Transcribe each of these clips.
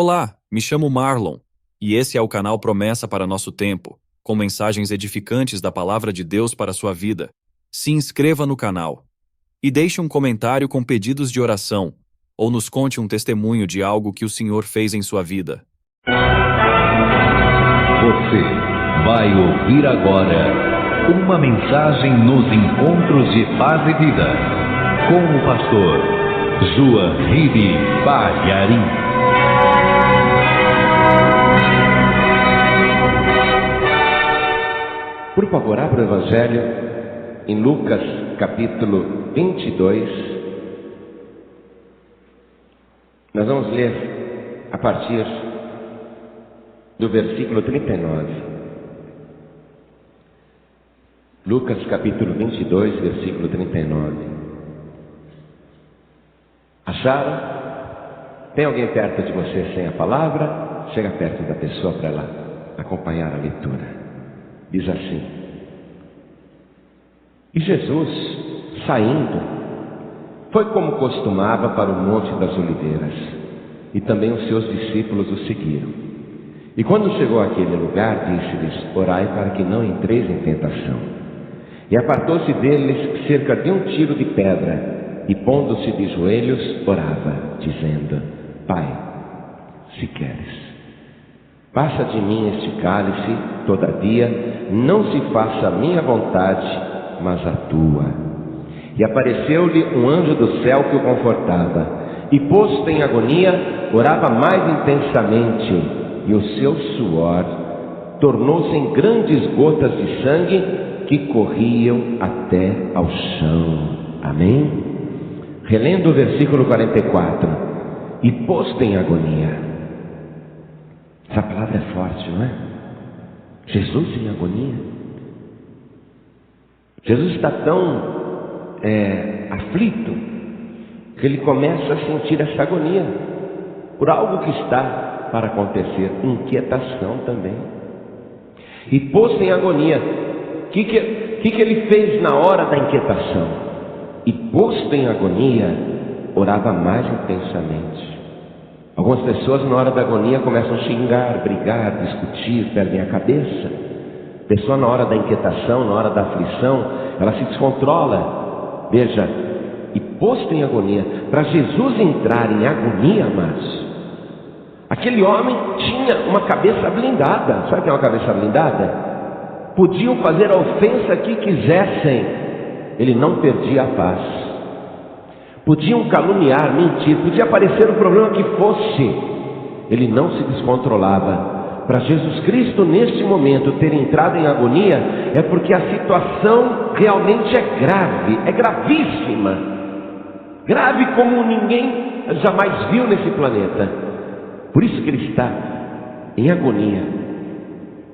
Olá, me chamo Marlon, e esse é o canal Promessa para Nosso Tempo, com mensagens edificantes da Palavra de Deus para a sua vida. Se inscreva no canal e deixe um comentário com pedidos de oração, ou nos conte um testemunho de algo que o Senhor fez em sua vida. Você vai ouvir agora uma mensagem nos Encontros de Paz e Vida, com o pastor Juahiri Bayarim. Por favor, abra o Evangelho em Lucas capítulo 22. Nós vamos ler a partir do versículo 39. Lucas capítulo 22, versículo 39. Acharam? Tem alguém perto de você sem a palavra? Chega perto da pessoa para ela acompanhar a leitura. Diz assim: E Jesus, saindo, foi como costumava para o Monte das Oliveiras, e também os seus discípulos o seguiram. E quando chegou àquele lugar, disse-lhes: Orai para que não entreis em tentação. E apartou-se deles cerca de um tiro de pedra, e pondo-se de joelhos, orava, dizendo: Pai, se queres, passa de mim este cálice, todavia não se faça a minha vontade, mas a tua. E apareceu-lhe um anjo do céu que o confortava, e posto em agonia, orava mais intensamente, e o seu suor tornou-se em grandes gotas de sangue que corriam até ao chão. Amém? Relendo o versículo 44. E posto em agonia. Essa palavra é forte, não é? Jesus em agonia. Jesus está tão aflito que ele começa a sentir essa agonia por algo que está para acontecer. Inquietação também. E posto em agonia. O que ele fez na hora da inquietação? E posto em agonia, orava mais intensamente. Algumas pessoas na hora da agonia começam a xingar, brigar, discutir, perdem a cabeça. A pessoa na hora da inquietação, na hora da aflição, ela se descontrola. Veja, e posto em agonia, para Jesus entrar em agonia, amados, aquele homem tinha uma cabeça blindada. Sabe o que é uma cabeça blindada? Podiam fazer a ofensa que quisessem, ele não perdia a paz. Podiam caluniar, mentir, podia aparecer o problema que fosse, ele não se descontrolava. Para Jesus Cristo neste momento ter entrado em agonia, é porque a situação realmente é grave, é gravíssima, grave como ninguém jamais viu nesse planeta. Por isso que ele está em agonia.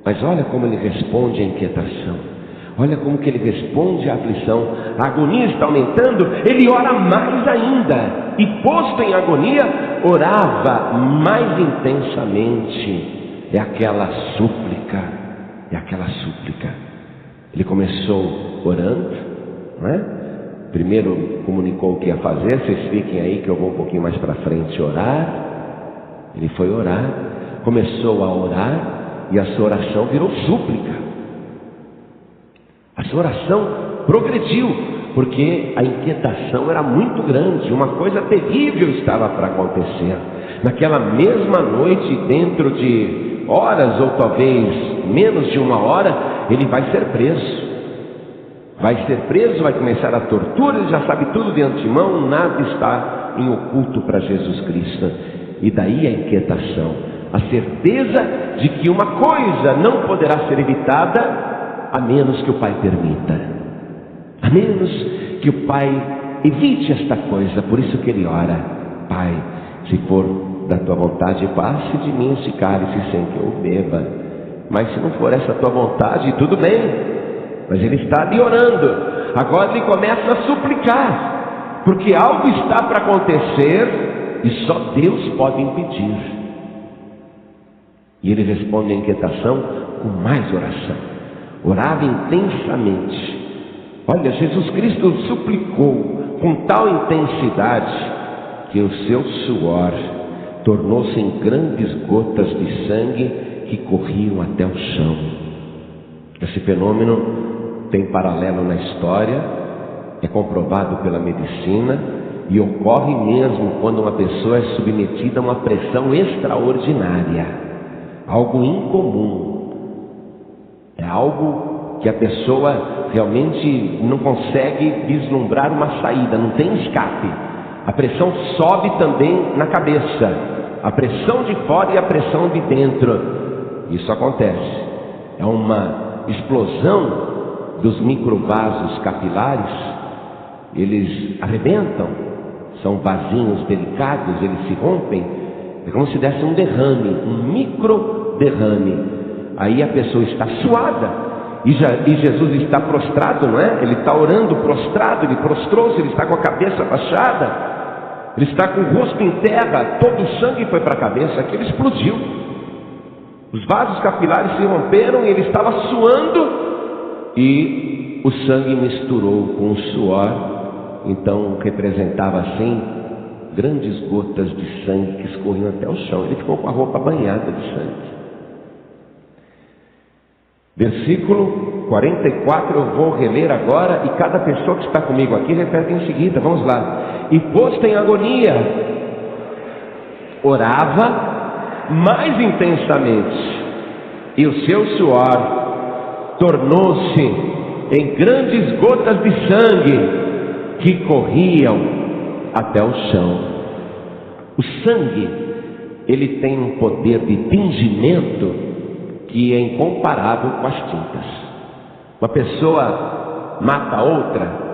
Mas olha como ele responde à inquietação. Olha como que ele responde à aflição. A agonia está aumentando, ele ora mais ainda. E posto em agonia, orava mais intensamente. É aquela súplica. Ele começou orando, não é? Primeiro comunicou o que ia fazer. Vocês fiquem aí que eu vou um pouquinho mais para frente orar. Ele foi orar, começou a orar, e a sua oração virou súplica. A sua oração progrediu, porque a inquietação era muito grande, uma coisa terrível estava para acontecer. Naquela mesma noite, dentro de horas ou talvez menos de uma hora, ele vai ser preso. Vai começar a tortura, ele já sabe tudo de antemão, nada está em oculto para Jesus Cristo. E daí a inquietação, a certeza de que uma coisa não poderá ser evitada, a menos que o Pai permita, a menos que o Pai evite esta coisa. Por isso que ele ora: Pai, se for da tua vontade, passe de mim esse cálice sem que eu beba. Mas se não for essa tua vontade, tudo bem. Mas ele está ali orando. Agora ele começa a suplicar, porque algo está para acontecer e só Deus pode impedir. E ele responde à inquietação com mais oração. Orava intensamente. Olha, Jesus Cristo suplicou com tal intensidade que o seu suor tornou-se em grandes gotas de sangue que corriam até o chão. Esse fenômeno tem paralelo na história, é comprovado pela medicina e ocorre mesmo quando uma pessoa é submetida a uma pressão extraordinária, algo incomum, é algo que a pessoa realmente não consegue vislumbrar uma saída, não tem escape. A pressão sobe também na cabeça, a pressão de fora e a pressão de dentro. Isso acontece, é uma explosão dos microvasos capilares. Eles arrebentam, são vasinhos delicados, eles se rompem, é como se desse um derrame, um micro derrame. Aí a pessoa está suada, e Jesus está prostrado, não é? Ele está orando prostrado, ele prostrou-se, ele está com a cabeça baixada, ele está com o rosto em terra, todo o sangue foi para a cabeça, aquilo explodiu. Os vasos capilares se romperam e ele estava suando, e o sangue misturou com o suor. Então representava assim grandes gotas de sangue que escorriam até o chão. Ele ficou com a roupa banhada de sangue. Versículo 44, eu vou reler agora, e cada pessoa que está comigo aqui repete em seguida. Vamos lá. E posto em agonia, orava mais intensamente, e o seu suor tornou-se em grandes gotas de sangue que corriam até o chão. O sangue, ele tem um poder de tingimento que é incomparável com as tintas. Uma pessoa mata outra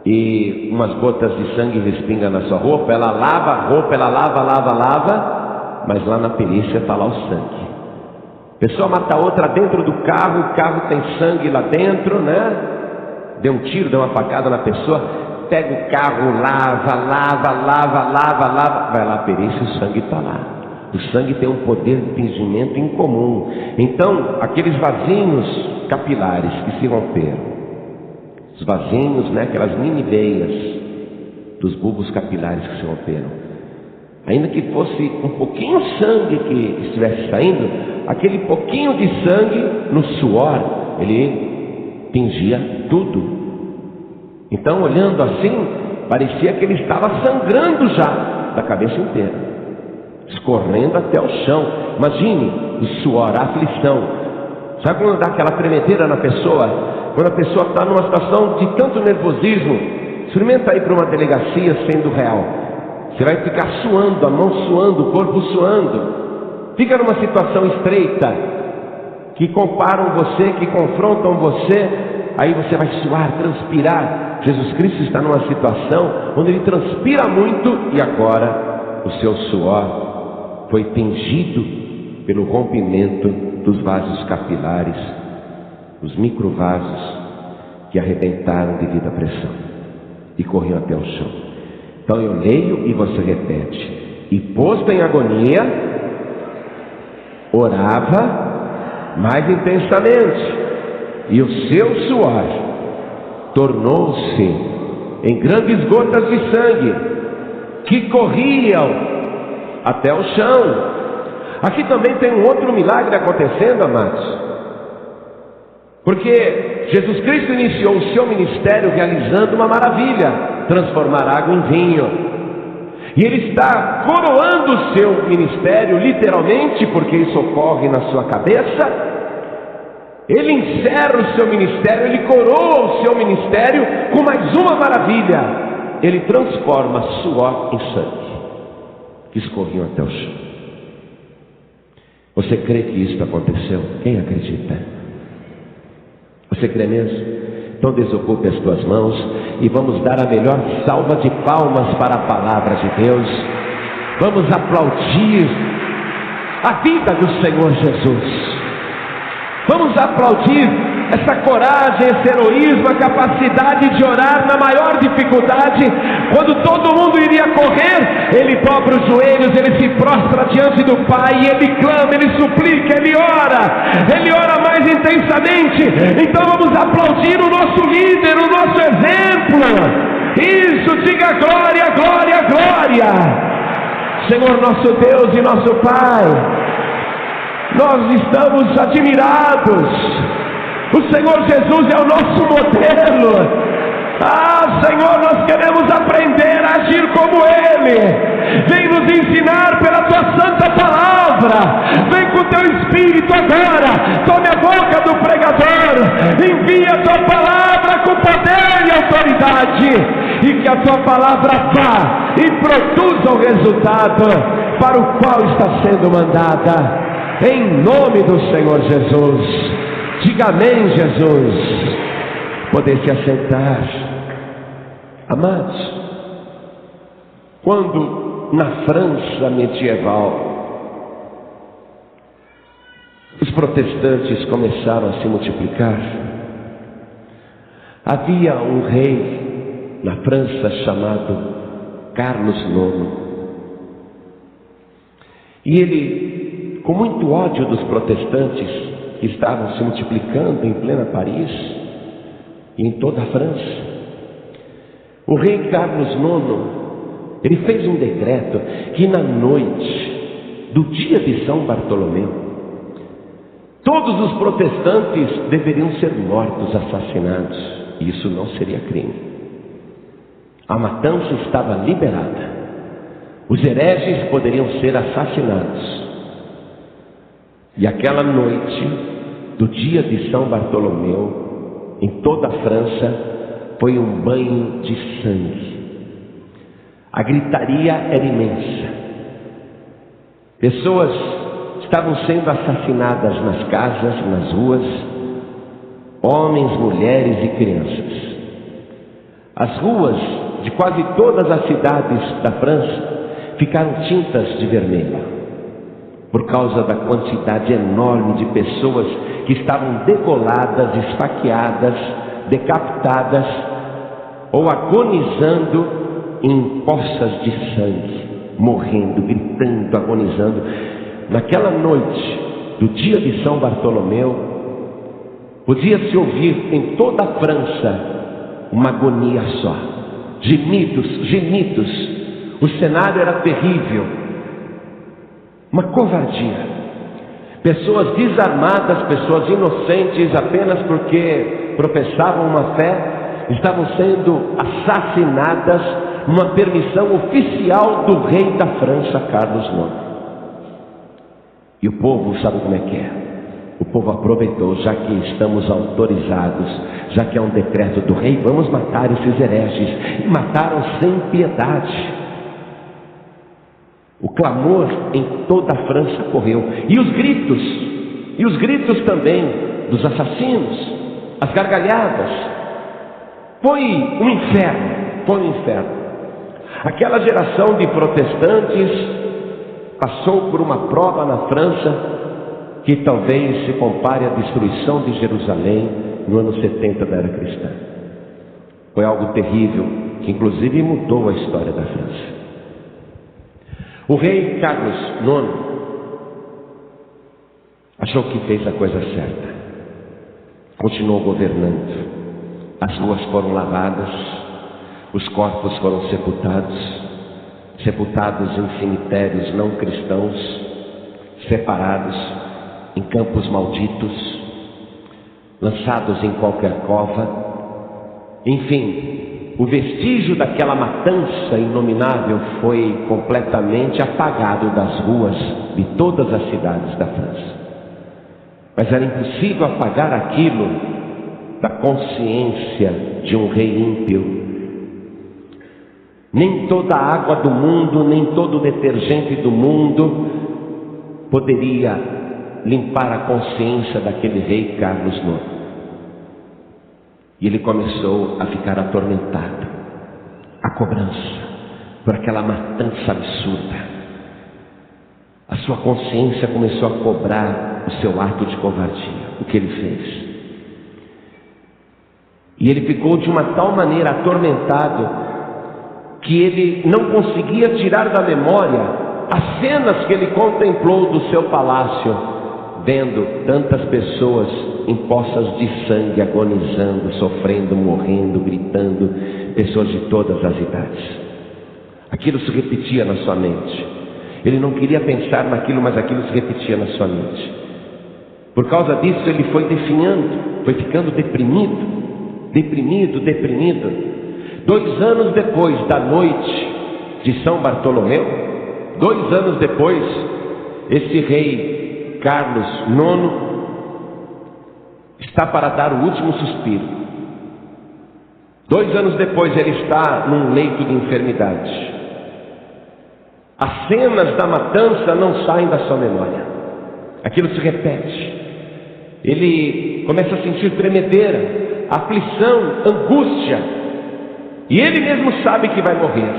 e umas gotas de sangue respingam na sua roupa, ela lava a roupa, ela lava, mas lá na perícia está lá o sangue. A pessoa mata outra dentro do carro, o carro tem sangue lá dentro, né? Deu um tiro, deu uma facada na pessoa, pega o carro, lava, vai lá a perícia, o sangue está lá. O sangue tem um poder de tingimento incomum. Então, aqueles vasinhos capilares que se romperam, os vasinhos, né, aquelas mini veias dos bulbos capilares que se romperam, ainda que fosse um pouquinho de sangue que estivesse saindo, aquele pouquinho de sangue no suor, ele tingia tudo. Então, olhando assim, parecia que ele estava sangrando já da cabeça inteira, escorrendo até o chão. Imagine o suor, a aflição. Sabe quando dá aquela tremedeira na pessoa? Quando a pessoa está numa situação de tanto nervosismo. Experimenta ir para uma delegacia sendo real. Você vai ficar suando, a mão suando, o corpo suando. Fica numa situação estreita, que comparam você, que confrontam você. Aí você vai suar, transpirar. Jesus Cristo está numa situação onde ele transpira muito, e agora o seu suor foi tingido pelo rompimento dos vasos capilares, os microvasos que arrebentaram devido à pressão e corriam até o chão. Então eu leio e você repete. E posto em agonia, orava mais intensamente, e o seu suor tornou-se em grandes gotas de sangue que corriam até o chão. Aqui também tem um outro milagre acontecendo, amados, porque Jesus Cristo iniciou o seu ministério realizando uma maravilha: transformar água em vinho. E ele está coroando o seu ministério, literalmente, porque isso ocorre na sua cabeça. Ele encerra o seu ministério, ele coroa o seu ministério com mais uma maravilha: ele transforma suor em sangue que escorriam até o chão. Você crê que isso aconteceu? Quem acredita? Você crê mesmo? Então desocupe as tuas mãos e vamos dar a melhor salva de palmas para a palavra de Deus. Vamos aplaudir a vida do Senhor Jesus. Vamos aplaudir essa coragem, esse heroísmo, a capacidade de orar na maior dificuldade. Quando todo mundo iria correr, ele dobra os joelhos, ele se prostra diante do Pai, ele clama, ele suplica, ele ora mais intensamente. Então vamos aplaudir o nosso líder, o nosso exemplo. Isso, diga glória, glória, glória. Senhor nosso Deus e nosso Pai, nós estamos admirados. O Senhor Jesus é o nosso modelo. Senhor, nós queremos aprender a agir como Ele. Vem nos ensinar pela Tua Santa Palavra. Vem com Teu Espírito agora. Tome a boca do pregador. Envia a Tua Palavra com poder e autoridade. E que a Tua Palavra vá e produza o resultado para o qual está sendo mandada. Em nome do Senhor Jesus. Diga amém, Jesus. Poder se assentar. Amados, quando na França medieval os protestantes começaram a se multiplicar, havia um rei na França chamado Carlos IX. E ele, com muito ódio dos protestantes que estavam se multiplicando em plena Paris e em toda a França, o rei Carlos IX, ele fez um decreto que na noite do dia de São Bartolomeu, todos os protestantes deveriam ser mortos, assassinados. Isso não seria crime. A matança estava liberada. Os hereges poderiam ser assassinados. E aquela noite do dia de São Bartolomeu, em toda a França, foi um banho de sangue. A gritaria era imensa. Pessoas estavam sendo assassinadas nas casas, nas ruas, homens, mulheres e crianças. As ruas de quase todas as cidades da França ficaram tintas de vermelho, por causa da quantidade enorme de pessoas que estavam degoladas, esfaqueadas, decapitadas ou agonizando em poças de sangue, morrendo, gritando, agonizando. Naquela noite do dia de São Bartolomeu, podia-se ouvir em toda a França uma agonia só, gemidos, gemidos. O cenário era terrível, uma covardia. Pessoas desarmadas, pessoas inocentes, apenas porque professavam uma fé, estavam sendo assassinadas numa permissão oficial do rei da França, Carlos IX. E o povo sabe como é que é. O povo aproveitou, já que estamos autorizados, já que é um decreto do rei, vamos matar esses hereges. E mataram sem piedade. O clamor em toda a França correu. E os gritos também dos assassinos, as gargalhadas. Foi um inferno. Aquela geração de protestantes passou por uma prova na França que talvez se compare à destruição de Jerusalém no ano 70 da era cristã. Foi algo terrível, que inclusive mudou a história da França. O rei Carlos IX achou que fez a coisa certa. Continuou governando. As ruas foram lavadas, os corpos foram sepultados em cemitérios não cristãos, separados em campos malditos, lançados em qualquer cova. Enfim, o vestígio daquela matança inominável foi completamente apagado das ruas de todas as cidades da França. Mas era impossível apagar aquilo da consciência de um rei ímpio. Nem toda a água do mundo, nem todo o detergente do mundo poderia limpar a consciência daquele rei Carlos IX. E ele começou a ficar atormentado. A cobrança por aquela matança absurda. A sua consciência começou a cobrar o seu ato de covardia, o que ele fez. E ele ficou de uma tal maneira atormentado que ele não conseguia tirar da memória as cenas que ele contemplou do seu palácio, vendo tantas pessoas em poças de sangue, agonizando, sofrendo, morrendo, gritando, pessoas de todas as idades. Aquilo se repetia na sua mente. Ele não queria pensar naquilo, mas aquilo se repetia na sua mente. Por causa disso ele foi definhando, foi ficando deprimido. 2 anos depois da noite de São Bartolomeu, 2 anos depois, esse rei Carlos IX está para dar o último suspiro. 2 anos depois ele está num leito de enfermidade. As cenas da matança não saem da sua memória. Aquilo se repete. Ele começa a sentir tremedeira, aflição, angústia. E ele mesmo sabe que vai morrer.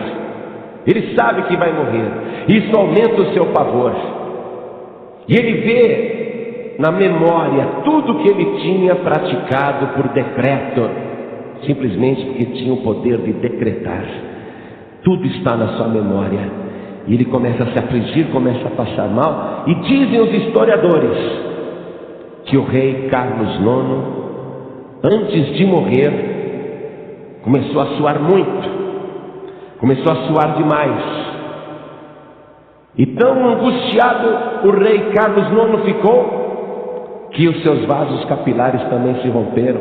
Ele sabe que vai morrer. Isso aumenta o seu pavor. E ele vê na memória tudo que ele tinha praticado por decreto, simplesmente porque tinha o poder de decretar. Tudo está na sua memória. E ele começa a se afligir, começa a passar mal. E dizem os historiadores que o rei Carlos IX, antes de morrer, começou a suar muito, começou a suar demais. E tão angustiado o rei Carlos IX ficou, que os seus vasos capilares também se romperam.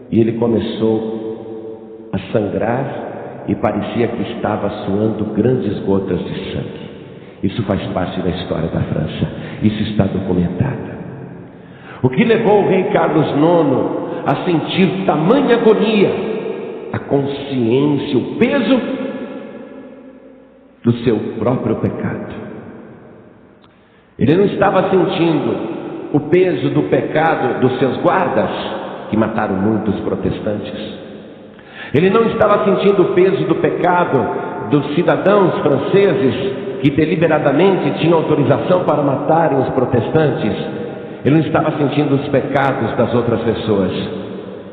E ele começou a sangrar, e parecia que estava suando grandes gotas de sangue. Isso faz parte da história da França. Isso está documentado. O que levou o rei Carlos IX a sentir tamanha agonia? A consciência, o peso do seu próprio pecado. Ele não estava sentindo o peso do pecado dos seus guardas, que mataram muitos protestantes. Ele não estava sentindo o peso do pecado dos cidadãos franceses que deliberadamente tinham autorização para matarem os protestantes. Ele não estava sentindo os pecados das outras pessoas.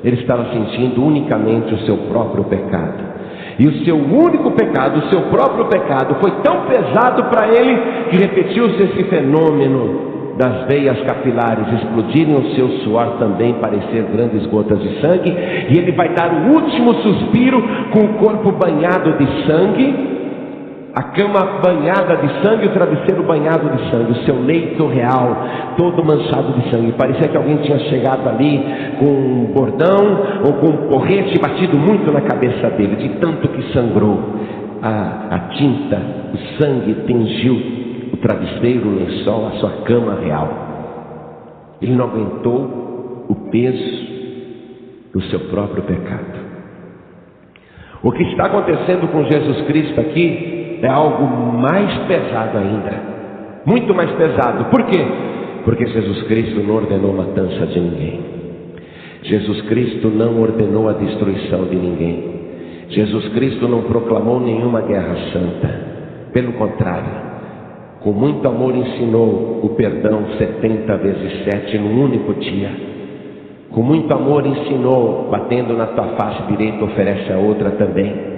Ele estava sentindo unicamente o seu próprio pecado. E o seu único pecado, o seu próprio pecado, foi tão pesado para ele que repetiu-se esse fenômeno das veias capilares explodirem, o seu suor também parecer grandes gotas de sangue, e ele vai dar o último suspiro com o corpo banhado de sangue, a cama banhada de sangue, o travesseiro banhado de sangue, o seu leito real todo manchado de sangue. Parecia que alguém tinha chegado ali com um bordão ou com um porrete e batido muito na cabeça dele, de tanto que sangrou. A tinta, o sangue tingiu o travesseiro, o lençol, a sua cama real. Ele não aguentou o peso do seu próprio pecado. O que está acontecendo com Jesus Cristo aqui é algo mais pesado ainda, muito mais pesado. Por quê? Porque Jesus Cristo não ordenou matança de ninguém. Jesus Cristo não ordenou a destruição de ninguém. Jesus Cristo não proclamou nenhuma guerra santa. Pelo contrário, com muito amor ensinou o perdão 70 vezes 7 num único dia. Com muito amor ensinou, batendo na tua face direita, oferece a outra também.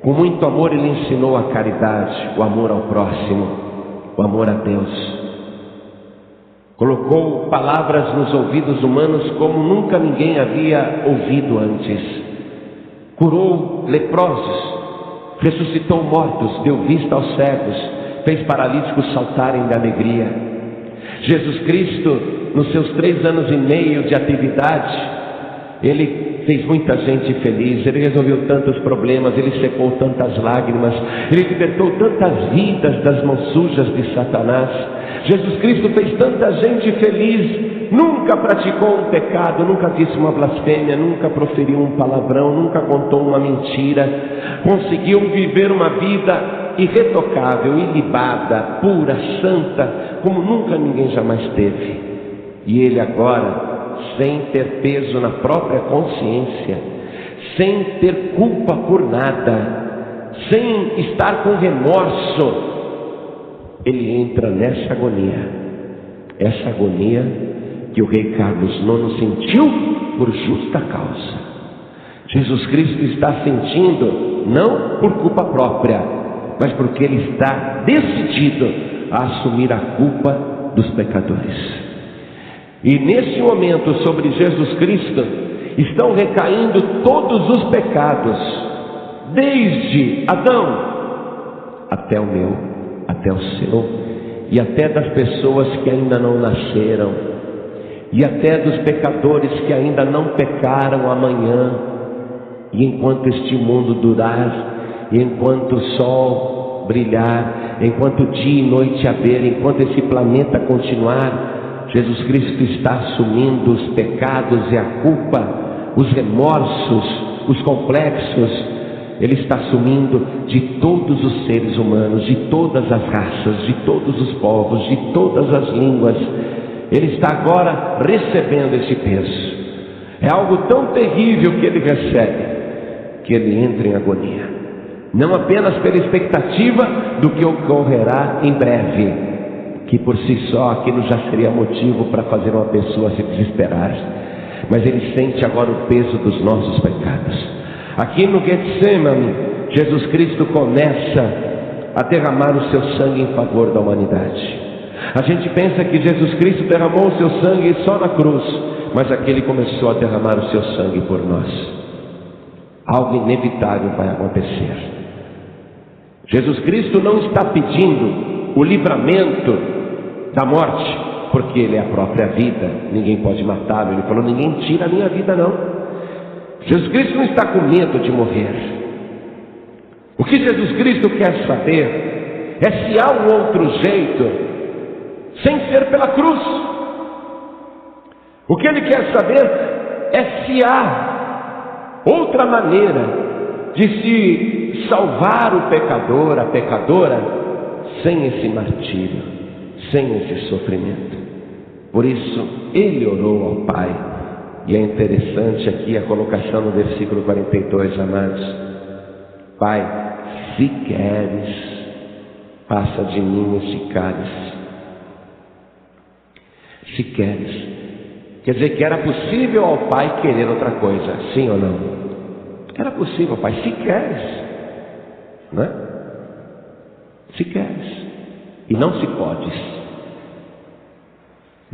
Com muito amor ele ensinou a caridade, o amor ao próximo, o amor a Deus. Colocou palavras nos ouvidos humanos como nunca ninguém havia ouvido antes. Curou leprosos, ressuscitou mortos, deu vista aos cegos, fez paralíticos saltarem de alegria. Jesus Cristo, nos seus 3 anos e meio de atividade, ele fez muita gente feliz, ele resolveu tantos problemas, ele secou tantas lágrimas, ele libertou tantas vidas das mãos sujas de Satanás. Jesus Cristo fez tanta gente feliz, nunca praticou um pecado, nunca disse uma blasfêmia, nunca proferiu um palavrão, nunca contou uma mentira, conseguiu viver uma vida irretocável, ilibada, pura, santa, como nunca ninguém jamais teve. E ele agora, sem ter peso na própria consciência, sem ter culpa por nada, sem estar com remorso, ele entra nessa agonia, essa agonia que o rei Carlos IX sentiu por justa causa. Jesus Cristo está sentindo não por culpa própria, mas porque ele está decidido a assumir a culpa dos pecadores. E nesse momento sobre Jesus Cristo estão recaindo todos os pecados, desde Adão até o meu, até o seu, e até das pessoas que ainda não nasceram, e até dos pecadores que ainda não pecaram amanhã. E enquanto este mundo durar, e enquanto o sol brilhar, enquanto dia e noite haver, enquanto esse planeta continuar, Jesus Cristo está assumindo os pecados e a culpa, os remorsos, os complexos. Ele está assumindo de todos os seres humanos, de todas as raças, de todos os povos, de todas as línguas. Ele está agora recebendo esse peso. É algo tão terrível que ele recebe, que ele entra em agonia, não apenas pela expectativa do que ocorrerá em breve, que por si só aquilo já seria motivo para fazer uma pessoa se desesperar, mas ele sente agora o peso dos nossos pecados. Aqui no Getsemane, Jesus Cristo começa a derramar o seu sangue em favor da humanidade. A gente pensa que Jesus Cristo derramou o seu sangue só na cruz, mas aqui ele começou a derramar o seu sangue por nós. Algo inevitável vai acontecer. Jesus Cristo não está pedindo o livramento da morte, porque ele é a própria vida, ninguém pode matá-lo. Ele falou: ninguém tira a minha vida não. Jesus Cristo não está com medo de morrer. O que Jesus Cristo quer saber é se há um outro jeito sem ser pela cruz. O que ele quer saber é se há outra maneira de se salvar o pecador, a pecadora, sem esse martírio, sem esse sofrimento. Por isso ele orou ao Pai. E é interessante aqui a colocação no versículo 42, amados: Pai, se queres, passa de mim este cálice. Se queres, quer dizer que era possível ao Pai querer outra coisa, sim ou não? Era possível, Pai, se queres, não é? Se queres, e não se podes.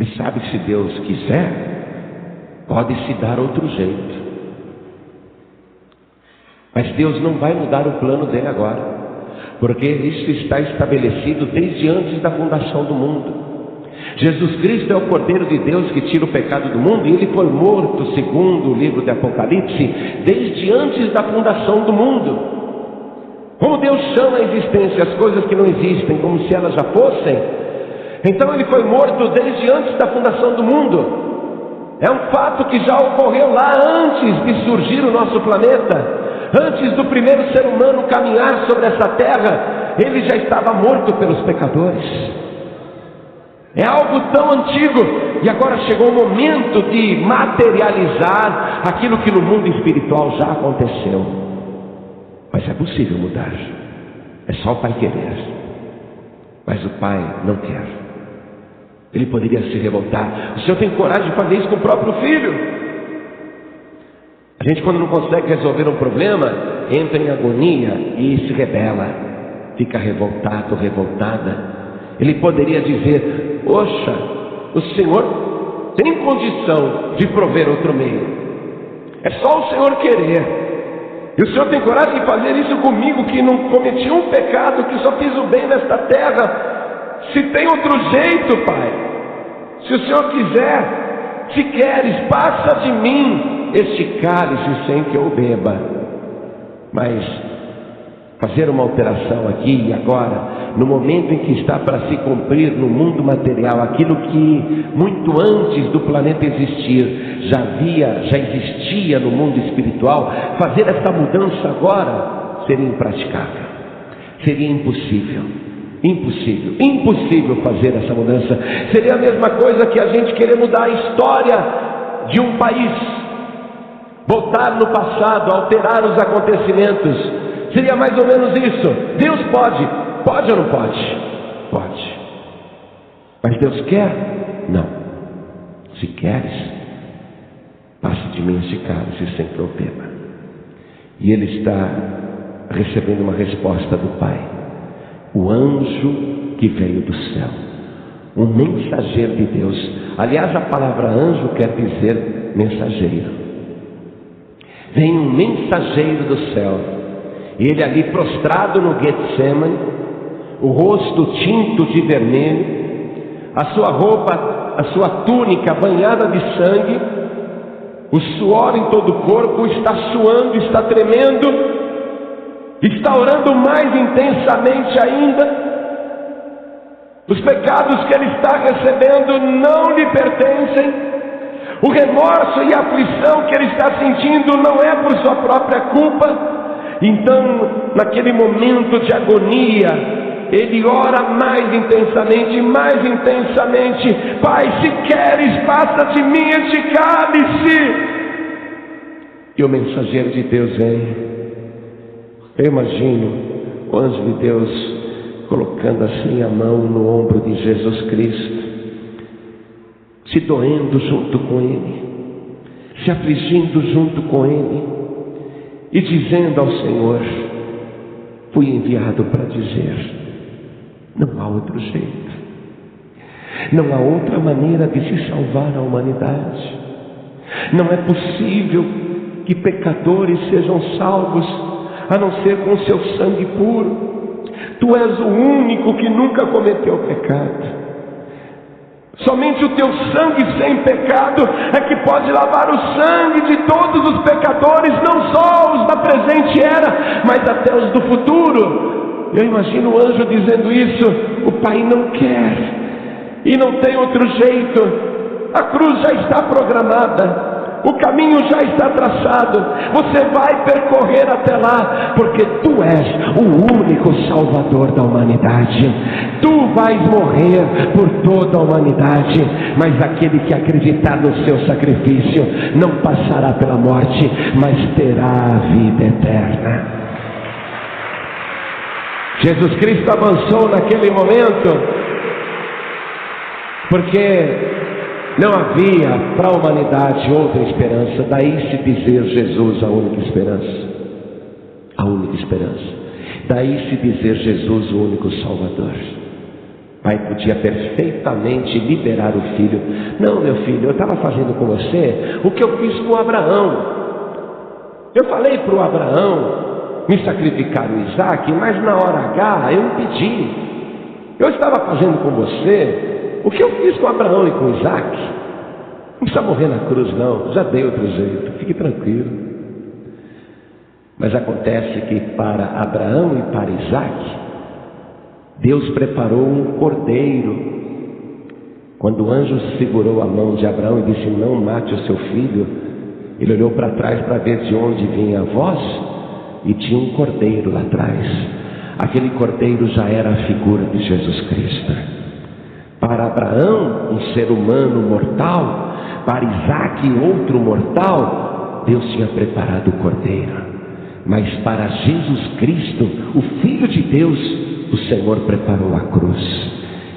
E sabe, se Deus quiser, pode se dar outro jeito, mas Deus não vai mudar o plano dele agora, porque isso está estabelecido desde antes da fundação do mundo. Jesus Cristo é o Cordeiro de Deus que tira o pecado do mundo, e ele foi morto, segundo o livro de Apocalipse, desde antes da fundação do mundo. Como Deus chama a existência as coisas que não existem como se elas já fossem, então ele foi morto desde antes da fundação do mundo. É um fato que já ocorreu lá antes de surgir o nosso planeta. Antes do primeiro ser humano caminhar sobre essa terra, ele já estava morto pelos pecadores. É algo tão antigo, e agora chegou o momento de materializar aquilo que no mundo espiritual já aconteceu. Mas é possível mudar, é só o Pai querer. Mas o Pai não quer. Ele poderia se revoltar. O Senhor tem coragem de fazer isso com o próprio filho? A gente, quando não consegue resolver um problema, entra em agonia e se rebela, fica revoltado, revoltada. Ele poderia dizer: poxa, o Senhor tem condição de prover outro meio, é só o Senhor querer. E o Senhor tem coragem de fazer isso comigo, que não cometi um pecado, que só fiz o bem nesta terra. Se tem outro jeito, Pai, se o Senhor quiser, se queres, passa de mim este cálice sem que eu beba. Mas fazer uma alteração aqui e agora, no momento em que está para se cumprir no mundo material aquilo que muito antes do planeta existir já existia no mundo espiritual, fazer essa mudança agora seria impraticável, seria impossível. Impossível fazer essa mudança. Seria a mesma coisa que a gente querer mudar a história de um país, voltar no passado, alterar os acontecimentos. Seria mais ou menos isso. Deus pode ou não pode? Pode. Mas Deus quer? Não. Se queres, passe de mim este cálice sem que eu beba. E ele está recebendo uma resposta do Pai. O anjo que veio do céu, um mensageiro de Deus. Aliás, a palavra anjo quer dizer mensageiro. Vem um mensageiro do céu, e ele ali prostrado no Getsemane, o rosto tinto de vermelho, a sua roupa, a sua túnica banhada de sangue, o suor em todo o corpo, está suando, está tremendo, está orando mais intensamente ainda. Os pecados que ele está recebendo não lhe pertencem. O remorso e a aflição que ele está sentindo não é por sua própria culpa. Então, naquele momento de agonia, ele ora mais intensamente, Pai, se queres, passa de mim este cálice. E o mensageiro de Deus vem. Eu imagino o anjo de Deus colocando assim a mão no ombro de Jesus Cristo, se doendo junto com ele, se afligindo junto com ele, e dizendo ao Senhor: fui enviado para dizer, não há outro jeito, não há outra maneira de se salvar a humanidade. Não é possível que pecadores sejam salvos a não ser com seu sangue puro. Tu és o único que nunca cometeu pecado. Somente o teu sangue sem pecado é que pode lavar o sangue de todos os pecadores, não só os da presente era, mas até os do futuro. Eu imagino o anjo dizendo isso. O Pai não quer, e não tem outro jeito. A cruz já está programada, o caminho já está traçado. Você vai percorrer até lá, porque tu és o único Salvador da humanidade. Tu vais morrer por toda a humanidade, mas aquele que acreditar no seu sacrifício não passará pela morte, mas terá a vida eterna. Jesus Cristo avançou naquele momento, porque não havia para a humanidade outra esperança. Daí se dizer Jesus a única esperança. A única esperança. Daí se dizer Jesus o único Salvador. O Pai podia perfeitamente liberar o filho. Não, meu filho, eu estava fazendo com você o que eu fiz com Abraão. Eu falei para o Abraão me sacrificar o Isaac, mas na hora H eu impedi. Eu estava fazendo com você o que eu fiz com Abraão e com Isaac. Não precisa morrer na cruz não, já dei outro jeito, fique tranquilo. Mas acontece que para Abraão e para Isaac, Deus preparou um cordeiro. Quando o anjo segurou a mão de Abraão e disse: não mate o seu filho, ele olhou para trás para ver de onde vinha a voz, e tinha um cordeiro lá atrás. Aquele cordeiro já era a figura de Jesus Cristo. Para Abraão, um ser humano mortal, para Isaac, outro mortal, Deus tinha preparado o cordeiro. Mas para Jesus Cristo, o Filho de Deus, o Senhor preparou a cruz.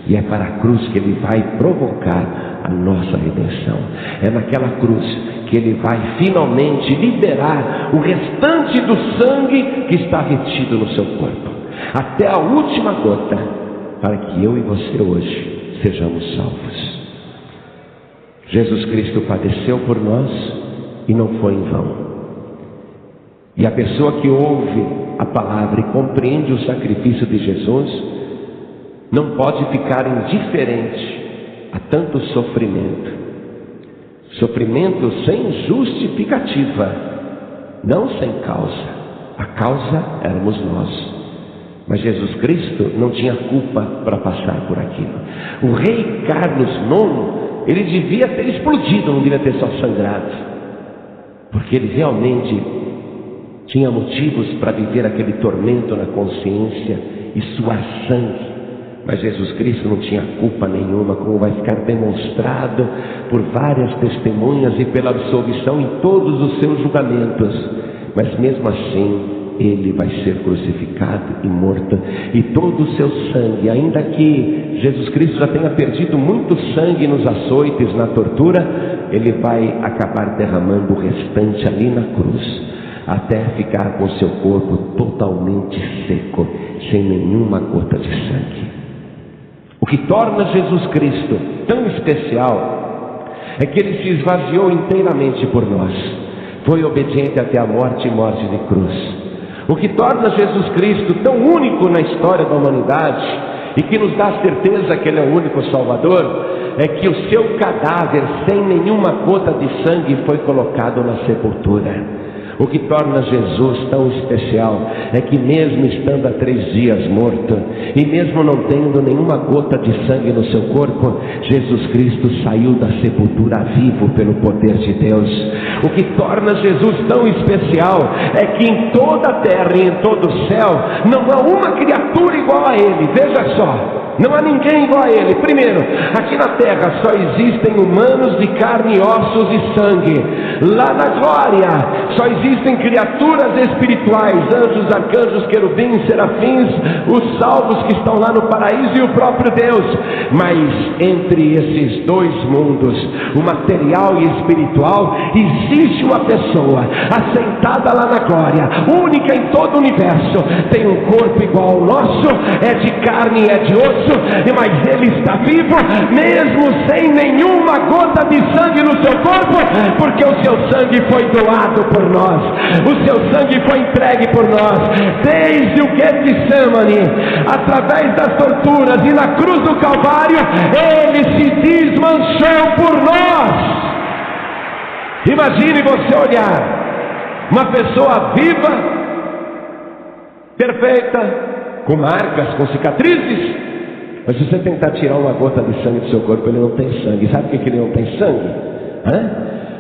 E é para a cruz que Ele vai provocar a nossa redenção. É naquela cruz que Ele vai finalmente liberar o restante do sangue que está retido no seu corpo, até a última gota, para que eu e você hoje sejamos salvos. Jesus Cristo padeceu por nós e não foi em vão. E a pessoa que ouve a palavra e compreende o sacrifício de Jesus não pode ficar indiferente a tanto sofrimento. Sofrimento sem justificativa, não sem causa. A causa éramos nós. Mas Jesus Cristo não tinha culpa para passar por aquilo. O rei Carlos IX, ele devia ter explodido, não devia ter só sangrado, porque ele realmente tinha motivos para viver aquele tormento na consciência e suar sangue. Mas Jesus Cristo não tinha culpa nenhuma, como vai ficar demonstrado por várias testemunhas e pela absolvição em todos os seus julgamentos. Mas mesmo assim, Ele vai ser crucificado e morto, e todo o seu sangue, ainda que Jesus Cristo já tenha perdido muito sangue nos açoites, na tortura, Ele vai acabar derramando o restante ali na cruz, até ficar com seu corpo totalmente seco, sem nenhuma gota de sangue. O que torna Jesus Cristo tão especial é que Ele se esvaziou inteiramente por nós, foi obediente até a morte e morte de cruz. O que torna Jesus Cristo tão único na história da humanidade e que nos dá a certeza que Ele é o único Salvador, é que o seu cadáver, sem nenhuma gota de sangue, foi colocado na sepultura. O que torna Jesus tão especial é que mesmo estando há 3 dias morto, e mesmo não tendo nenhuma gota de sangue no seu corpo, Jesus Cristo saiu da sepultura vivo pelo poder de Deus. O que torna Jesus tão especial é que em toda a terra e em todo o céu não há uma criatura igual a Ele. Veja só, não há ninguém igual a Ele. Primeiro, aqui na terra só existem humanos de carne, ossos e sangue. Lá na glória só existem criaturas espirituais, anjos, arcanjos, querubins, serafins, os salvos que estão lá no paraíso e o próprio Deus. Mas entre esses 2 mundos, o material e espiritual, existe uma pessoa assentada lá na glória, única em todo o universo. Tem um corpo igual ao nosso, é de carne e é de osso, mas Ele está vivo, mesmo sem nenhuma gota de sangue no seu corpo, porque o seu sangue foi doado por nós, o seu sangue foi entregue por nós, desde o Getsemane, através das torturas e na cruz do Calvário, Ele se desmanchou por nós. Imagine você olhar uma pessoa viva, perfeita, com marcas, com cicatrizes, mas se você tentar tirar uma gota de sangue do seu corpo, ele não tem sangue. Sabe por que ele não tem sangue?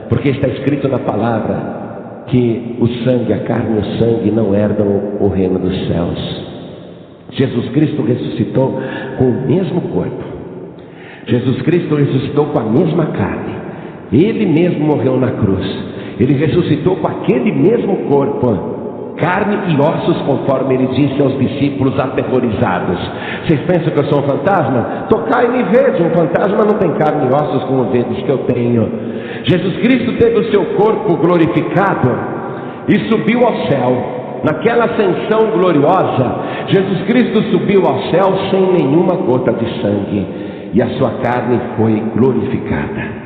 Porque está escrito na palavra que o sangue, a carne e o sangue não herdam o reino dos céus. Jesus Cristo ressuscitou com o mesmo corpo. Jesus Cristo ressuscitou com a mesma carne. Ele mesmo morreu na cruz. Ele ressuscitou com aquele mesmo corpo, carne e ossos, conforme Ele disse aos discípulos aterrorizados. Vocês pensam que eu sou um fantasma? Tocai e me vede. Um fantasma não tem carne e ossos como vedes que eu tenho. Jesus Cristo teve o seu corpo glorificado e subiu ao céu. Naquela ascensão gloriosa, Jesus Cristo subiu ao céu sem nenhuma gota de sangue, e a sua carne foi glorificada.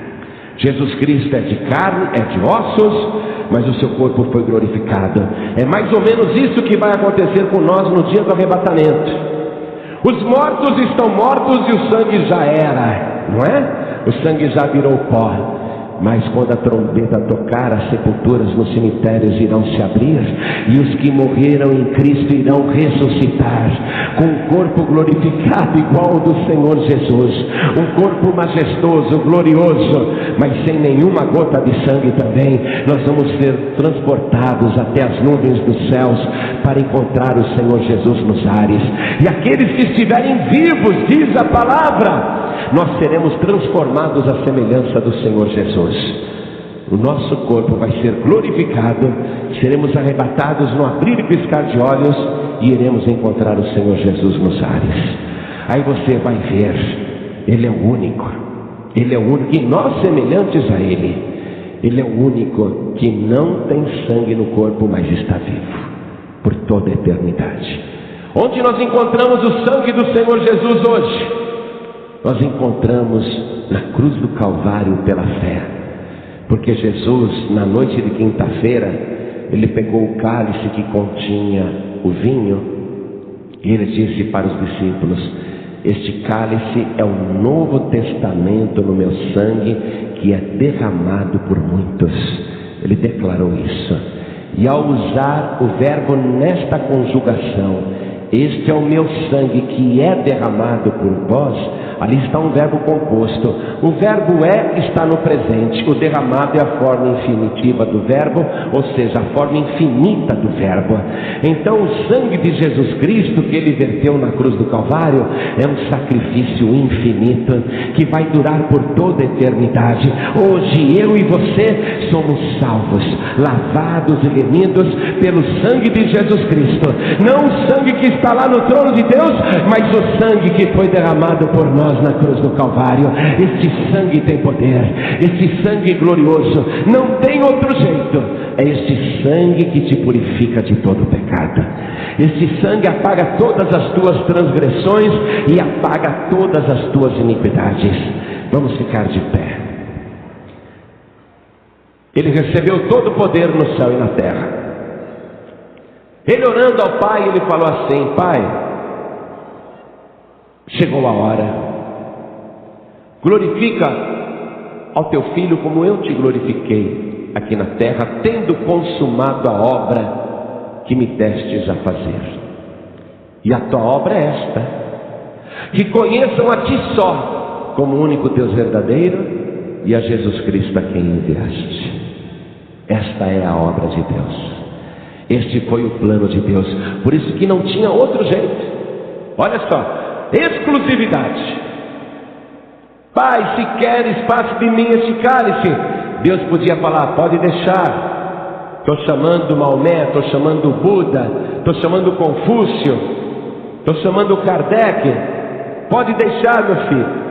Jesus Cristo é de carne, é de ossos, mas o seu corpo foi glorificado. É mais ou menos isso que vai acontecer com nós no dia do arrebatamento. Os mortos estão mortos e o sangue já era, não é? O sangue já virou pó. Mas quando a trombeta tocar, as sepulturas nos cemitérios irão se abrir, e os que morreram em Cristo irão ressuscitar com um corpo glorificado igual ao do Senhor Jesus, um corpo majestoso, glorioso, mas sem nenhuma gota de sangue também. Nós vamos ser transportados até as nuvens dos céus para encontrar o Senhor Jesus nos ares, e aqueles que estiverem vivos, diz a palavra, nós seremos transformados à semelhança do Senhor Jesus. O nosso corpo vai ser glorificado, seremos arrebatados no abrir e piscar de olhos, e iremos encontrar o Senhor Jesus nos ares. Aí você vai ver, Ele é o único, Ele é o único, e nós semelhantes a Ele. Ele é o único que não tem sangue no corpo, mas está vivo por toda a eternidade. Onde nós encontramos o sangue do Senhor Jesus hoje? Nós encontramos na cruz do Calvário pela fé, porque Jesus, na noite de quinta-feira, Ele pegou o cálice que continha o vinho, e Ele disse para os discípulos: este cálice é o novo testamento no meu sangue, que é derramado por muitos. Ele declarou isso, e ao usar o verbo nesta conjugação, este é o meu sangue que é derramado por vós, ali está um verbo composto. O verbo está no presente. O derramado é a forma infinitiva do verbo, ou seja, a forma infinita do verbo. Então o sangue de Jesus Cristo que Ele verteu na cruz do Calvário é um sacrifício infinito que vai durar por toda a eternidade. Hoje eu e você somos salvos, lavados e remidos pelo sangue de Jesus Cristo. Não o sangue que está lá no trono de Deus, mas o sangue que foi derramado por nós na cruz do Calvário. Este sangue tem poder, este sangue glorioso, não tem outro jeito. É este sangue que te purifica de todo pecado. Este sangue apaga todas as tuas transgressões e apaga todas as tuas iniquidades. Vamos ficar de pé. Ele recebeu todo o poder no céu e na terra. Ele orando ao Pai, ele falou assim: Pai, chegou a hora, glorifica ao teu Filho como eu te glorifiquei aqui na terra, tendo consumado a obra que me destes a fazer. E a tua obra é esta: que conheçam a ti só como o único Deus verdadeiro e a Jesus Cristo a quem enviaste. Esta é a obra de Deus. Este foi o plano de Deus. Por isso que não tinha outro jeito. Olha só, exclusividade. Pai, se queres, passe de mim este cálice. Deus podia falar: pode deixar. Estou chamando Maomé, estou chamando Buda, estou chamando Confúcio, estou chamando Kardec. Pode deixar, meu filho.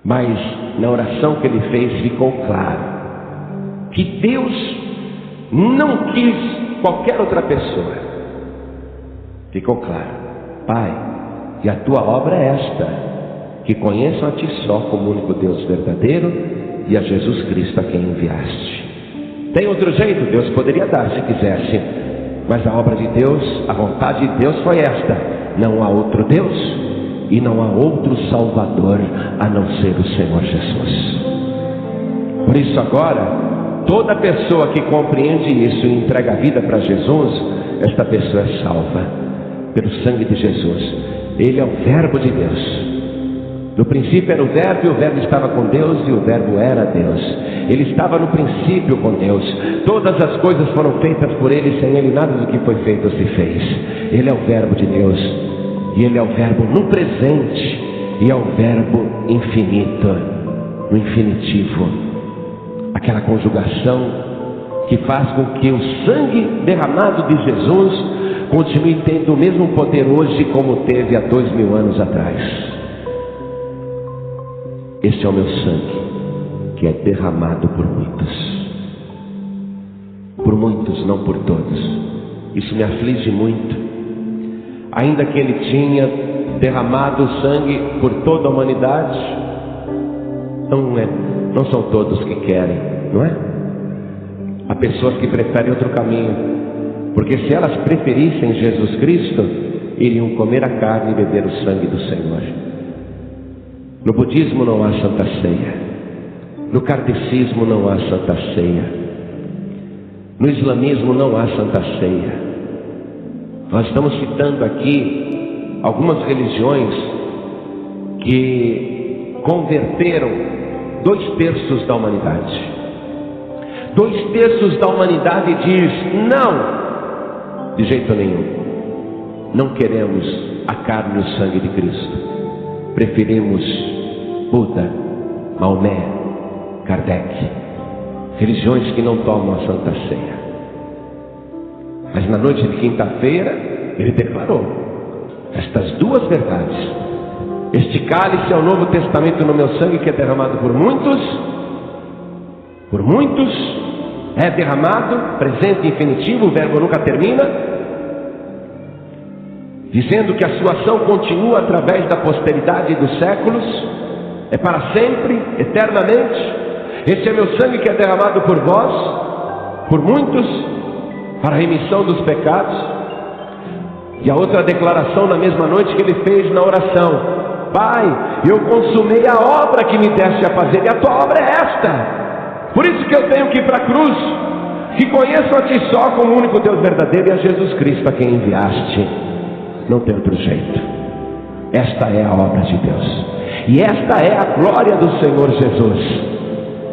Mas na oração que ele fez ficou claro que Deus não quis qualquer outra pessoa. Ficou claro: Pai, e a tua obra é esta, que conheçam a ti só como único Deus verdadeiro e a Jesus Cristo a quem enviaste. Tem outro jeito? Deus poderia dar se quisesse, mas a obra de Deus, a vontade de Deus foi esta: não há outro Deus e não há outro Salvador a não ser o Senhor Jesus. Por isso agora, toda pessoa que compreende isso e entrega a vida para Jesus, esta pessoa é salva pelo sangue de Jesus. Ele é o Verbo de Deus. No princípio era o Verbo, e o Verbo estava com Deus, e o Verbo era Deus. Ele estava no princípio com Deus. Todas as coisas foram feitas por Ele, sem Ele nada do que foi feito se fez. Ele é o Verbo de Deus, e Ele é o Verbo no presente, e é o Verbo infinito, no infinitivo. Aquela conjugação que faz com que o sangue derramado de Jesus continue tendo o mesmo poder hoje como teve há 2000 anos atrás. Este é o meu sangue, que é derramado por muitos. Por muitos, não por todos. Isso me aflige muito. Ainda que ele tinha derramado o sangue por toda a humanidade, não são todos que querem, não é? Há pessoas que preferem outro caminho, porque se elas preferissem Jesus Cristo, iriam comer a carne e beber o sangue do Senhor. No budismo não há santa ceia, no kardecismo não há santa ceia, no islamismo não há santa ceia. Nós estamos citando aqui algumas religiões que converteram 2/3 da humanidade. 2/3 da humanidade diz: não, de jeito nenhum, não queremos a carne e o sangue de Cristo. Preferimos Buda, Maomé, Kardec, religiões que não tomam a Santa Ceia. Mas na noite de quinta-feira ele declarou estas duas verdades: este cálice é o Novo Testamento no meu sangue, que é derramado por muitos, é derramado, presente e infinitivo, o verbo nunca termina, dizendo que a sua ação continua através da posteridade dos séculos, é para sempre, eternamente. Este é meu sangue que é derramado por vós, por muitos, para a remissão dos pecados. E a outra declaração na mesma noite que ele fez na oração: Pai, eu consumei a obra que me deste a fazer, e a tua obra é esta. Por isso que eu tenho que ir para a cruz, que conheçam a ti só como o único Deus verdadeiro e a Jesus Cristo a quem enviaste. Não tem outro jeito. Esta é a obra de Deus, e esta é a glória do Senhor Jesus.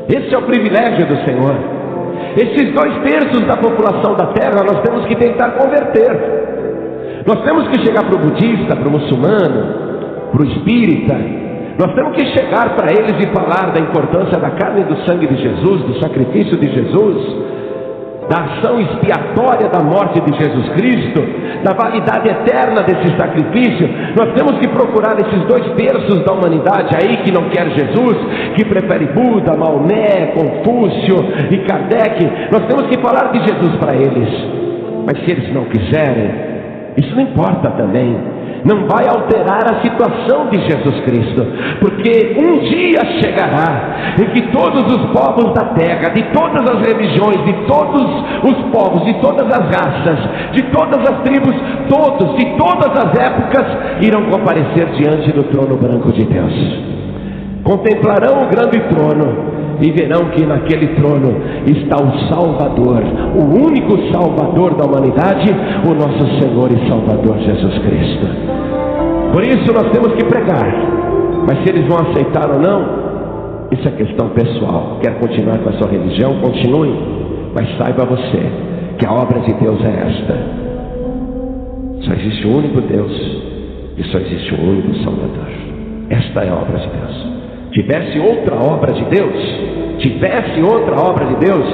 Esse é o privilégio do Senhor. Esses 2/3 da população da terra nós temos que tentar converter. Nós temos que chegar para o budista, para o muçulmano, para o espírita. Nós temos que chegar para eles e falar da importância da carne e do sangue de Jesus, do sacrifício de Jesus, da ação expiatória da morte de Jesus Cristo, da validade eterna desse sacrifício. Nós temos que procurar esses 2/3 da humanidade aí que não quer Jesus, que prefere Buda, Maomé, Confúcio e Kardec. Nós temos que falar de Jesus para eles. Mas se eles não quiserem, isso não importa também. não vai alterar a situação de Jesus Cristo, porque um dia chegará em que todos os povos da terra, de todas as religiões, de todos os povos, de todas as raças, de todas as tribos, todos, de todas as épocas, irão comparecer diante do trono branco de Deus. Contemplarão o grande trono e verão que naquele trono está o Salvador, o único Salvador da humanidade, o nosso Senhor e Salvador Jesus Cristo. Por isso nós temos que pregar, mas se eles vão aceitar ou não, isso é questão pessoal. Quer continuar com a sua religião? Continue, mas saiba você que a obra de Deus é esta: só existe um único Deus e só existe um único Salvador. Esta é a obra de Deus. Tivesse outra obra de Deus,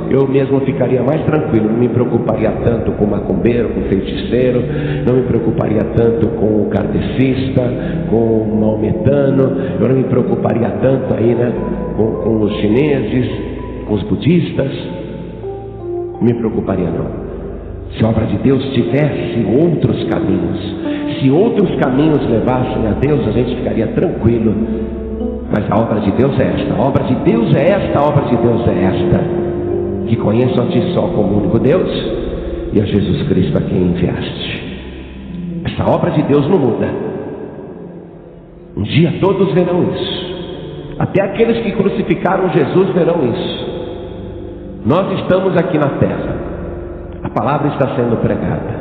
eu mesmo ficaria mais tranquilo, não me preocuparia tanto com o macumbeiro, com o feiticeiro, não me preocuparia tanto com o kardecista, com o maometano, eu não me preocuparia tanto aí, com os chineses, com os budistas, não me preocuparia não. Se a obra de Deus tivesse outros caminhos, se outros caminhos levassem a Deus, a gente ficaria tranquilo. Mas a obra de Deus é esta, a obra de Deus é esta, a obra de Deus é esta: que conheçam a Ti só como único Deus e a Jesus Cristo a quem enviaste. Essa obra de Deus não muda. Um dia todos verão isso. Até aqueles que crucificaram Jesus verão isso. Nós estamos aqui na terra, a palavra está sendo pregada.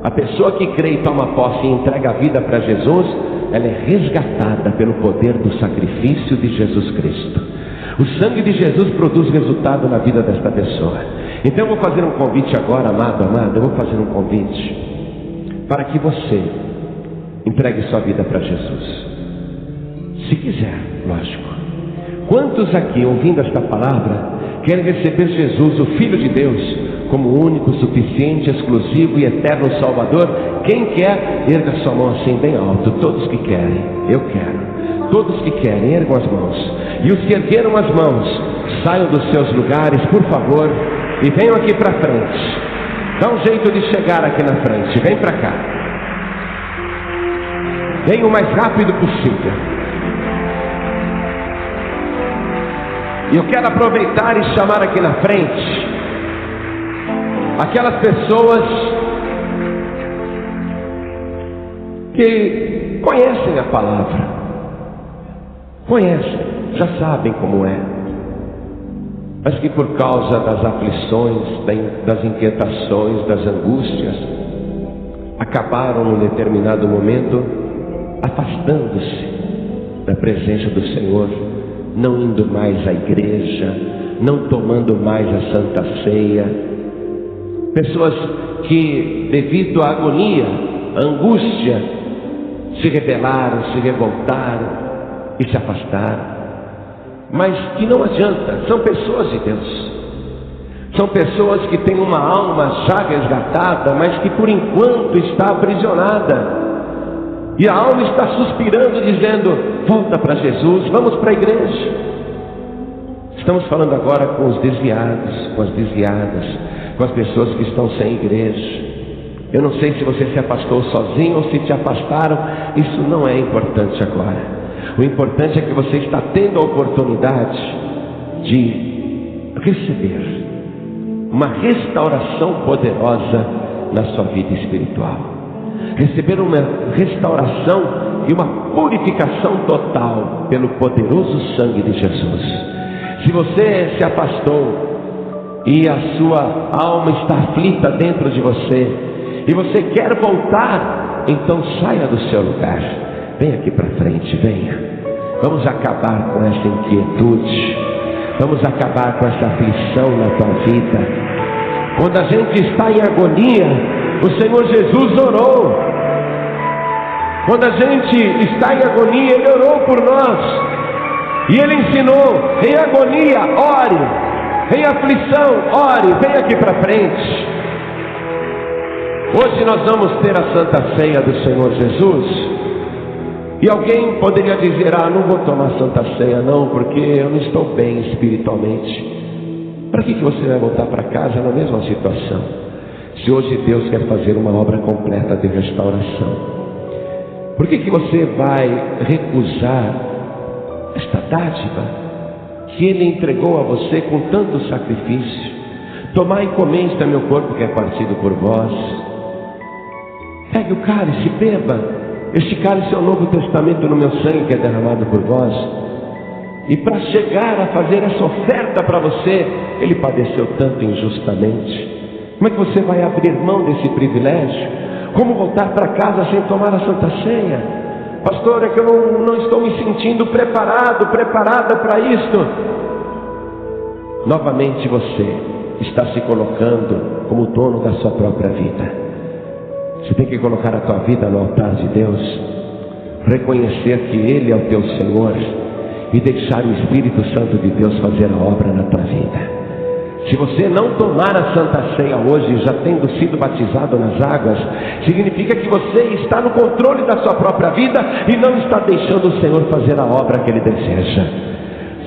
A pessoa que crê e toma posse e entrega a vida para Jesus, ela é resgatada pelo poder do sacrifício de Jesus Cristo. O sangue de Jesus produz resultado na vida desta pessoa. Então eu vou fazer um convite agora, amado, eu vou fazer um convite para que você entregue sua vida para Jesus. Se quiser, lógico. Quantos aqui, ouvindo esta palavra, querem receber Jesus, o Filho de Deus, como o único, suficiente, exclusivo e eterno Salvador? Quem quer, erga sua mão assim bem alto. Todos que querem, eu quero. Todos que querem, ergam as mãos. E os que ergueram as mãos, saiam dos seus lugares, por favor, e venham aqui para frente. Dá um jeito de chegar aqui na frente. Vem para cá. Venha o mais rápido possível. E eu quero aproveitar e chamar aqui na frente aquelas pessoas que conhecem a palavra, conhecem, já sabem como é, mas que por causa das aflições, das inquietações, das angústias, acabaram num determinado momento afastando-se da presença do Senhor, não indo mais à igreja, não tomando mais a Santa Ceia. Pessoas que, devido à agonia, à angústia, se rebelaram, se revoltaram e se afastaram. Mas que não adianta, são pessoas de Deus. São pessoas que têm uma alma já resgatada, mas que por enquanto está aprisionada. E a alma está suspirando, dizendo: volta para Jesus, vamos para a igreja. Estamos falando agora com os desviados, com as desviadas, com as pessoas que estão sem igreja. Eu não sei se você se afastou sozinho ou se te afastaram, isso não é importante agora. O importante é que você está tendo a oportunidade de receber uma restauração poderosa na sua vida espiritual. Receber uma restauração e uma purificação total pelo poderoso sangue de Jesus. Se você se afastou e a sua alma está aflita dentro de você e você quer voltar, então saia do seu lugar, venha aqui para frente, venha. Vamos acabar com essa inquietude, vamos acabar com essa aflição na tua vida. Quando a gente está em agonia, o Senhor Jesus orou. Quando a gente está em agonia, Ele orou por nós. E Ele ensinou: em agonia, ore. Em aflição, ore. Vem aqui para frente. Hoje nós vamos ter a Santa Ceia do Senhor Jesus. E alguém poderia dizer: ah, não vou tomar Santa Ceia não, porque eu não estou bem espiritualmente. Para que você vai voltar para casa na mesma situação? Se hoje Deus quer fazer uma obra completa de restauração, Por que você vai recusar esta dádiva que Ele entregou a você com tanto sacrifício? Tomai e comeis do meu corpo que é partido por vós. Pegue o cálice, beba. Este cálice é o Novo Testamento no meu sangue que é derramado por vós. E para chegar a fazer essa oferta para você, Ele padeceu tanto injustamente. Como é que você vai abrir mão desse privilégio? Como voltar para casa sem tomar a Santa Ceia? Pastor, é que eu não estou me sentindo preparada para isto. Novamente você está se colocando como dono da sua própria vida. Você tem que colocar a tua vida no altar de Deus, reconhecer que Ele é o teu Senhor e deixar o Espírito Santo de Deus fazer a obra na tua vida. Se você não tomar a Santa Ceia hoje, já tendo sido batizado nas águas, significa que você está no controle da sua própria vida e não está deixando o Senhor fazer a obra que Ele deseja.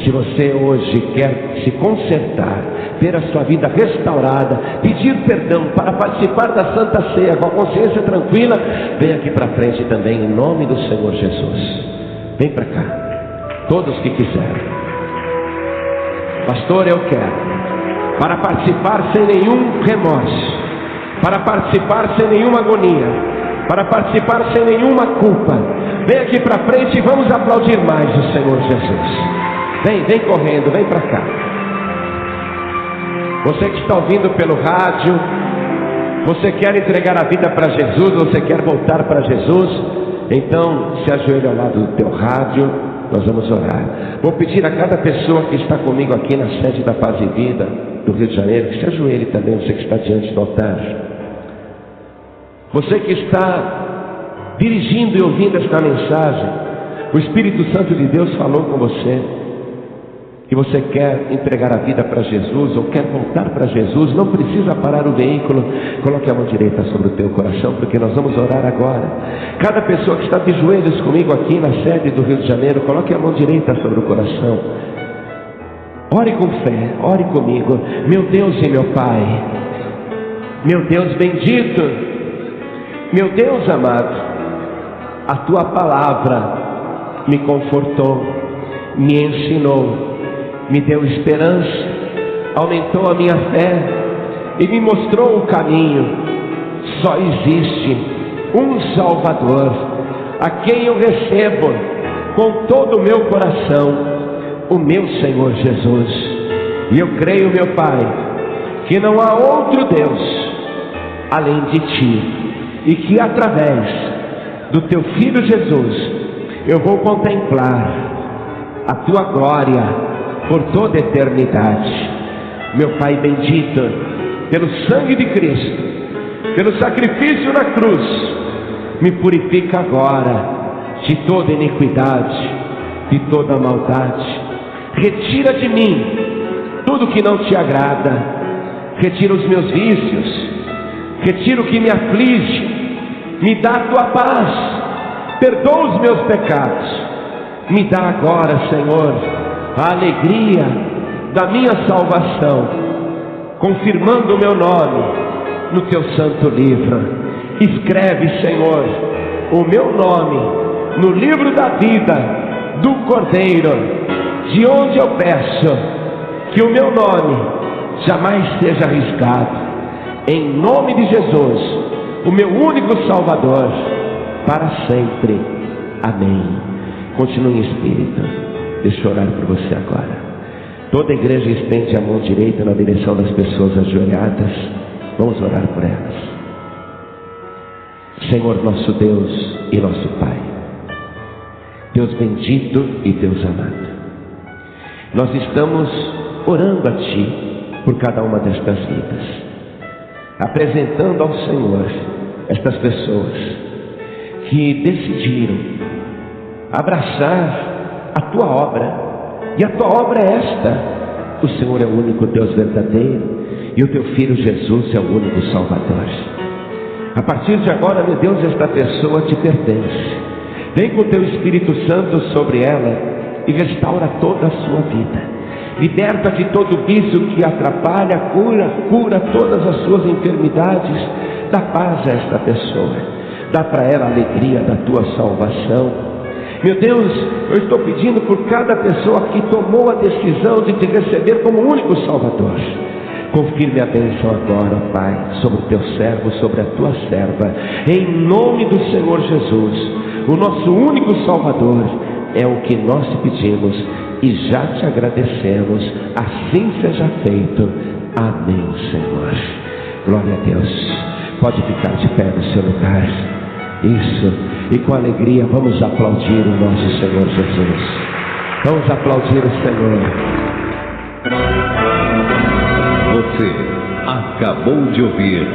Se você hoje quer se consertar, ter a sua vida restaurada, pedir perdão para participar da Santa Ceia com a consciência tranquila, vem aqui para frente também, em nome do Senhor Jesus. Vem para cá, todos que quiserem. Pastor, eu quero. Para participar sem nenhum remorso, para participar sem nenhuma agonia, para participar sem nenhuma culpa. Vem aqui para frente e vamos aplaudir mais o Senhor Jesus. Vem correndo, vem para cá. Você que está ouvindo pelo rádio, você quer entregar a vida para Jesus, você quer voltar para Jesus, então se ajoelhe ao lado do teu rádio, nós vamos orar. Vou pedir a cada pessoa que está comigo aqui na sede da Paz e Vida do Rio de Janeiro, que se ajoelhe também, você que está diante do altar. Você que está dirigindo e ouvindo esta mensagem, o Espírito Santo de Deus falou com você, que você quer entregar a vida para Jesus, ou quer voltar para Jesus, não precisa parar o veículo, coloque a mão direita sobre o teu coração, porque nós vamos orar agora. Cada pessoa que está de joelhos comigo aqui na sede do Rio de Janeiro, coloque a mão direita sobre o coração. Ore com fé, ore comigo. Meu Deus e meu Pai, meu Deus bendito, meu Deus amado, a Tua palavra me confortou, me ensinou, me deu esperança, aumentou a minha fé e me mostrou o caminho. Só existe um Salvador, a quem eu recebo com todo o meu coração, o meu Senhor Jesus. E eu creio, meu Pai, que não há outro Deus além de Ti, e que através do Teu Filho Jesus eu vou contemplar a Tua glória por toda a eternidade. Meu Pai bendito, pelo sangue de Cristo, pelo sacrifício na cruz, me purifica agora de toda iniquidade, de toda maldade. Retira de mim tudo que não Te agrada, retira os meus vícios, retira o que me aflige, me dá a Tua paz, perdoa os meus pecados, me dá agora, Senhor, a alegria da minha salvação, confirmando o meu nome no Teu santo livro. Escreve, Senhor, o meu nome no livro da vida do Cordeiro, de onde eu peço que o meu nome jamais seja arriscado. Em nome de Jesus, o meu único Salvador, para sempre. Amém. Continue em espírito. Deixa eu orar por você agora. Toda a igreja estende a mão direita na direção das pessoas ajoelhadas. Vamos orar por elas. Senhor nosso Deus e nosso Pai, Deus bendito e Deus amado, nós estamos orando a Ti por cada uma destas vidas, apresentando ao Senhor estas pessoas que decidiram abraçar a Tua obra, e a Tua obra é esta: o Senhor é o único Deus verdadeiro, e o Teu Filho Jesus é o único Salvador. A partir de agora, meu Deus, esta pessoa Te pertence. Vem com o Teu Espírito Santo sobre ela e restaura toda a sua vida. Liberta de todo vício que atrapalha, cura todas as suas enfermidades. Dá paz a esta pessoa. Dá para ela a alegria da tua salvação. Meu Deus, eu estou pedindo por cada pessoa que tomou a decisão de te receber como único Salvador. Confirme a bênção agora, Pai, sobre o teu servo, sobre a tua serva, em nome do Senhor Jesus, o nosso único Salvador. É o que nós te pedimos e já te agradecemos. Assim seja feito. Amém, Senhor. Glória a Deus. Pode ficar de pé no seu lugar. Isso. E com alegria vamos aplaudir o nosso Senhor Jesus. Vamos aplaudir o Senhor. Você acabou de ouvir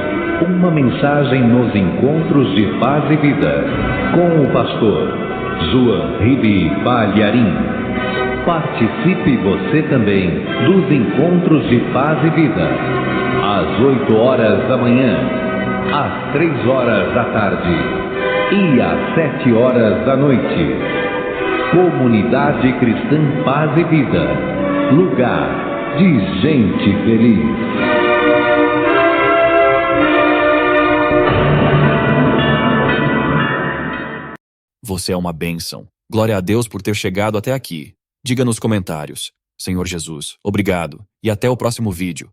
uma mensagem nos Encontros de Paz e Vida com o pastor João Ribe Palharim. Participe você também dos Encontros de Paz e Vida, às 8 horas da manhã, às 3 horas da tarde e às 7 horas da noite. Comunidade Cristã Paz e Vida, lugar de gente feliz. Você é uma bênção. Glória a Deus por ter chegado até aqui. Diga nos comentários: Senhor Jesus, obrigado, e até o próximo vídeo.